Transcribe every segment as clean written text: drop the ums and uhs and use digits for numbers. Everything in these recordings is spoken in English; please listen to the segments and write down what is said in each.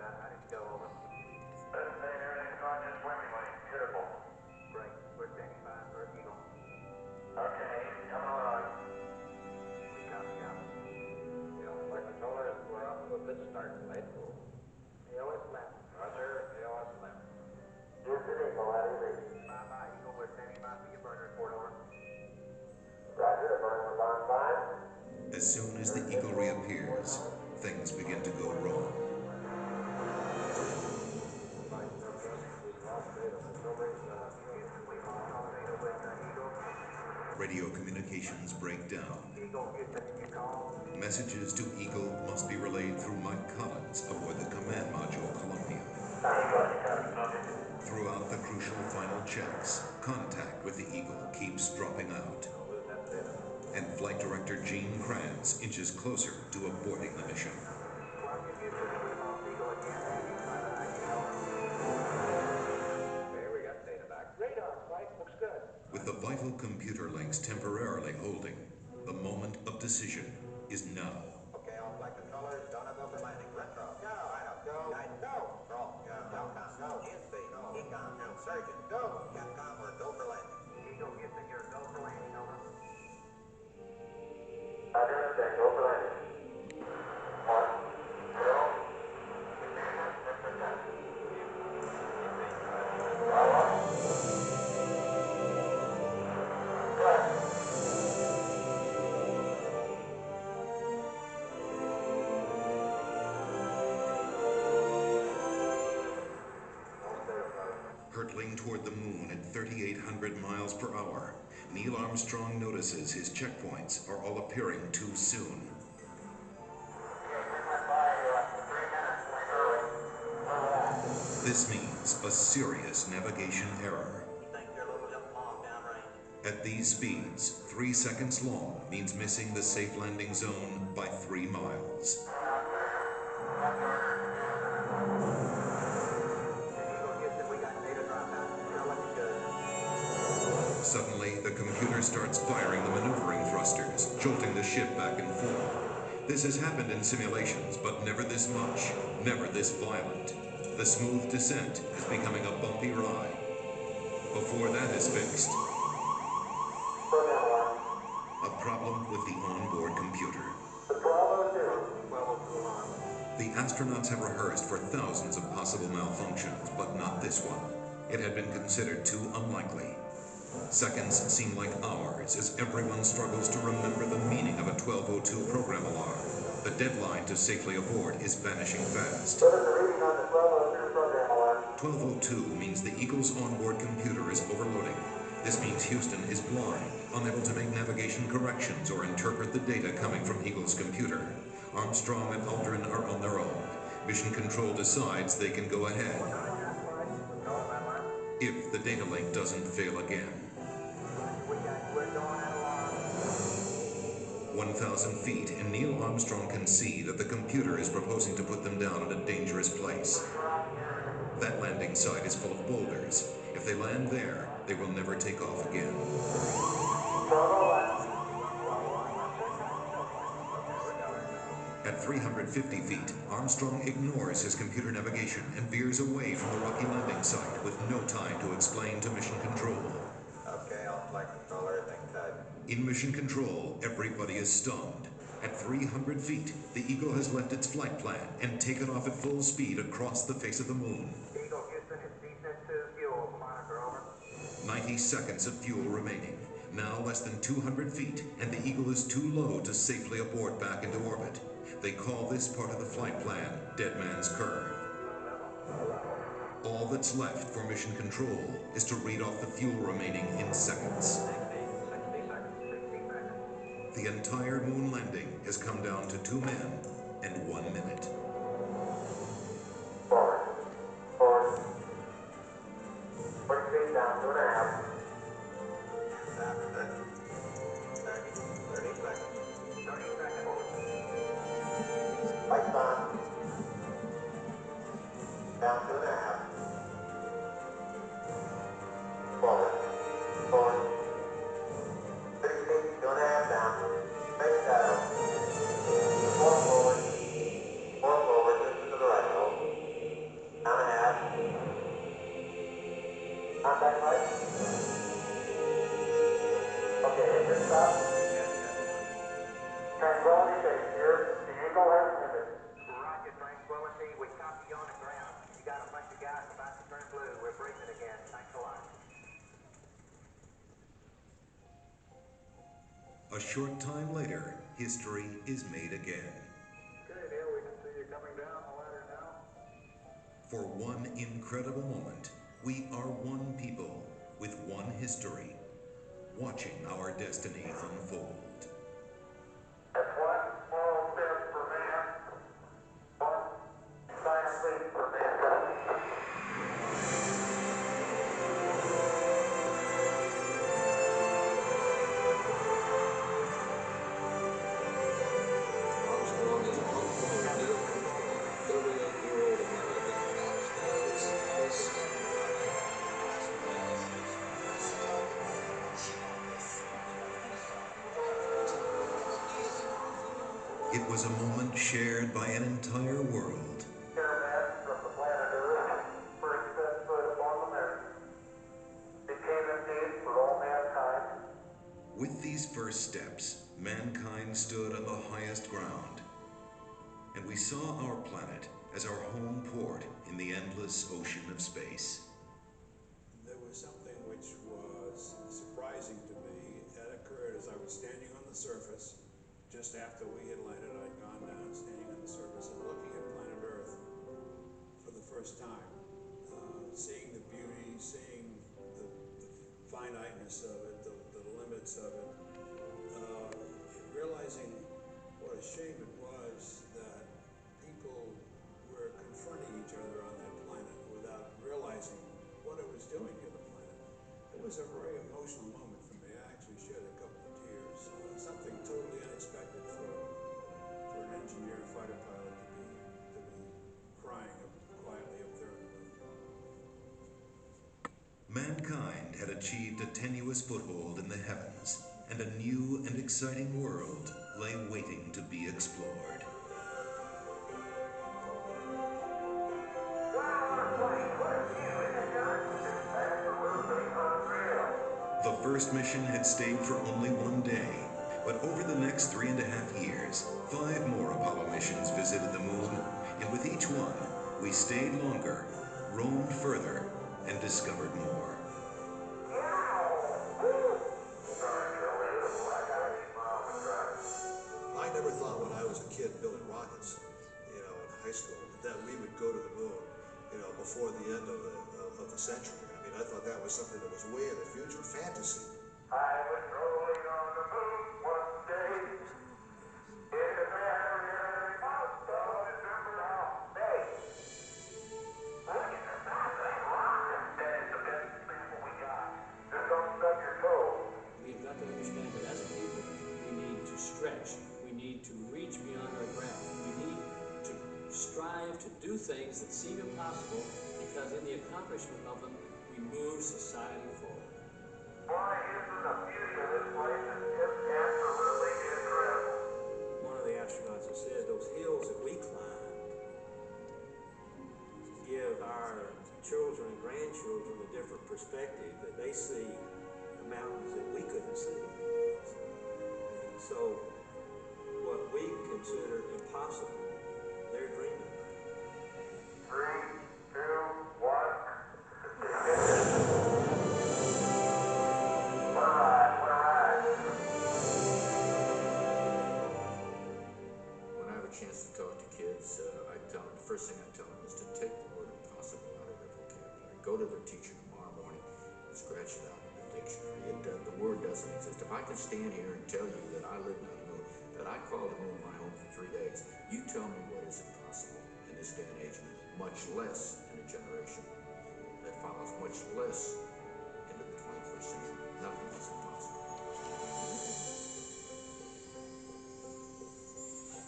How did it go, over? Everything's going just swimmingly. Beautiful. Great. We're standing by for Eagle. Okay, come along. We copy. Like I told her, we're off to a good start, right? AOS left. Roger, AOS left. Houston Eagle, how do you read? Bye-bye, Eagle. We're standing by for your burn report, over. Roger, the burn was on fine. As soon as the Eagle reappears, things begin to go wrong. Radio communications break down. Messages to Eagle must be relayed through Mike Collins aboard the command module Columbia. Throughout the crucial final checks, contact with the Eagle keeps dropping out. And Flight Director Gene Kranz inches closer to aborting the mission. With the vital computer links temporarily holding, the moment of decision is now. Okay, all flight controllers, don't go for landing. Retro, go, idle, go, guide, go. Roll, go, Telcom, go, InSpeed, go, Ecom, go, Surgeon, go. Capcom, we're go for landing. Eagle, Houston, you're go for landing, over. I understand, go for landing. 1, 0. Hurtling toward the moon at 3,800 miles per hour, Neil Armstrong notices his checkpoints are all appearing too soon. This means a serious navigation error. At these speeds, 3 seconds long means missing the safe landing zone by 3 miles. Suddenly, the computer starts firing the maneuvering thrusters, jolting the ship back and forth. This has happened in simulations, but never this much, never this violent. The smooth descent is becoming a bumpy ride. Before that is fixed, a problem with the onboard computer. The astronauts have rehearsed for thousands of possible malfunctions, but not this one. It had been considered too unlikely. Seconds seem like hours as everyone struggles to remember the meaning of a 1202 program alarm. The deadline to safely abort is vanishing fast. 1202 means the Eagle's onboard computer is overloading. This means Houston is blind, unable to make navigation corrections or interpret the data coming from Eagle's computer. Armstrong and Aldrin are on their own. Mission Control decides they can go ahead if the data link doesn't fail again. 1,000 feet, and Neil Armstrong can see that the computer is proposing to put them down in a dangerous place. That landing site is full of boulders. If they land there, they will never take off again. At 350 feet, Armstrong ignores his computer navigation and veers away from the rocky landing site with no time to explain to Mission Control. Okay, all flight controller, everything tight. In Mission Control, everybody is stunned. At 300 feet, the Eagle has left its flight plan and taken off at full speed across the face of the moon. Eagle, Houston, is descent to fuel. Monitor, over. 90 seconds of fuel remaining. Now less than 200 feet, and the Eagle is too low to safely abort back into orbit. They call this part of the flight plan Dead Man's Curve. All that's left for Mission Control is to read off the fuel remaining in seconds. 60 seconds. The entire moon landing has come down to 2 men and 1 minute. Forward. 40 feet down, 2.5. 30 seconds. 30 seconds. Lights on. Down 2.5. Forward. 30 feet, 2.5 down. Big shadow. 4 forward. 4 forward, just to the right, hold. contact light. Okay, hit your stop. Tranquility Base here. The Eagle has landed. Roger, Tranquility. We copy you on the ground. You got a bunch of guys about to turn blue. We're breathing again. Thanks a lot. A short time later, history is made again. Okay, Neil, we can see you coming down the ladder now. For one incredible moment, we are one people with one history, watching our destiny unfold. That's one small step for man, one giant leap for mankind. Armstrong is a homegrown new 38-year-old American It was a moment shared by an entire world. Caravan from the planet Earth first set foot upon the moon. Became indeed for all mankind. With these first steps, mankind stood on the highest ground, and we saw our planet as our home port in the endless ocean of space. There was something which was surprising to me. That occurred as I was standing on the surface. Just after we had landed, I'd gone down, standing on the surface and looking at planet Earth for the first time. Seeing the beauty, seeing the finiteness of it, the limits of it. Realizing what a shame it was that people were confronting each other on that planet without realizing what it was doing to the planet. It was a very emotional moment for me. I actually shed a couple of tears. Something totally unexpected for an engineer and fighter pilot to be crying quietly up there on the moon. Mankind had achieved a tenuous foothold in the heavens, and a new and exciting world lay waiting to be explored. The first mission had stayed for only one day, but over the next 3.5 years, 5 more Apollo missions visited the moon, and with each one, we stayed longer, roamed further, and discovered more. I never thought when I was a kid building rockets, in high school, that we would go to the moon, before the end of the century. I mean, I thought that was something that was way in the future, fantasy. I was rolling on the moon one day. In a very hot December day. Look at the size of that rocket. That is the best example we got. Just don't stub your toe. We've got to understand that as a people, we need to stretch. We need to reach beyond our grasp. We need to strive to do things that seem impossible, because in the accomplishment of them, we move society forward. Why isn't the beauty of this place just absolutely incredible? One of the astronauts has said those hills that we climb give our children and grandchildren a different perspective, that they see the mountains that we couldn't see. So what we consider impossible, they're dreaming about. 3, 2, 1. What a ride, what a ride. When I have a chance to talk to kids, I tell them, the first thing I tell them is to take the word impossible out of their vocabulary. Go to their teacher tomorrow morning and scratch it out in the dictionary. The word doesn't exist. If I could stand here and tell you that I lived on the moon, that I called the moon my home for 3 days, you tell me what is impossible in this day and age, much less in a generation that follows, much less into the 21st century. Nothing is impossible.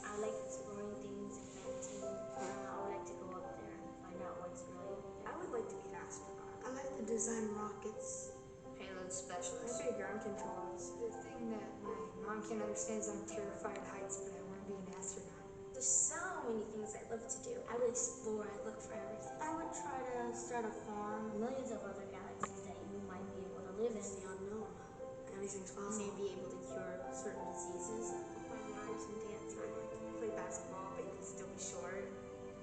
I like exploring things, inventing. I would like to go up there and find out what's really. I would like to be an astronaut. I like to design rockets. Payload specialist. Maybe ground controls. The thing that my mom can't understand is I'm terrified of heights, but I want to be an astronaut. There's so many things I'd love to do. I would explore, I'd look for everything. I would try to start a farm. Millions of other galaxies that you might be able to live in. It's the unknown. Anything's You may possible. be able to cure certain diseases. Performing arts and dance or Play basketball, but you could still be short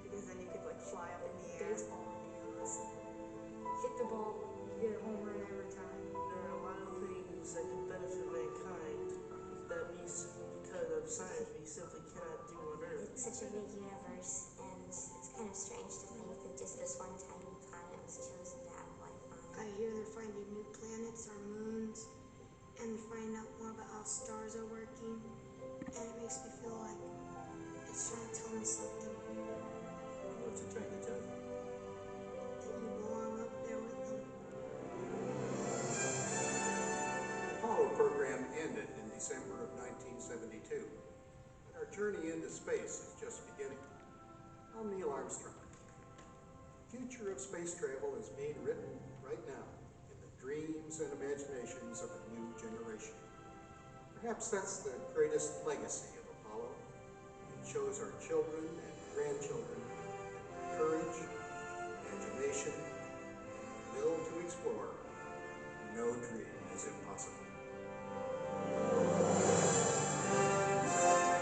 because then you could like fly up in the air. Baseball would be awesome. Hit the ball, you get a home run every time. There are a lot of things that could benefit mankind that because of science we simply cannot do on Earth. It's such a big universe, and it's kind of strange to think that just this one tiny planet was chosen to have life on. I hear they're finding new planets or moons, and they're finding out more about how stars are working, and it makes me feel like it's trying to tell me something, What's it trying to tell you? that you belong up there with them. The Apollo program ended in December of 1972, but our journey into space is just beginning. I'm Neil Armstrong. The future of space travel is being written right now in the dreams and imaginations of a new generation. Perhaps that's the greatest legacy of Apollo. It shows our children and grandchildren that courage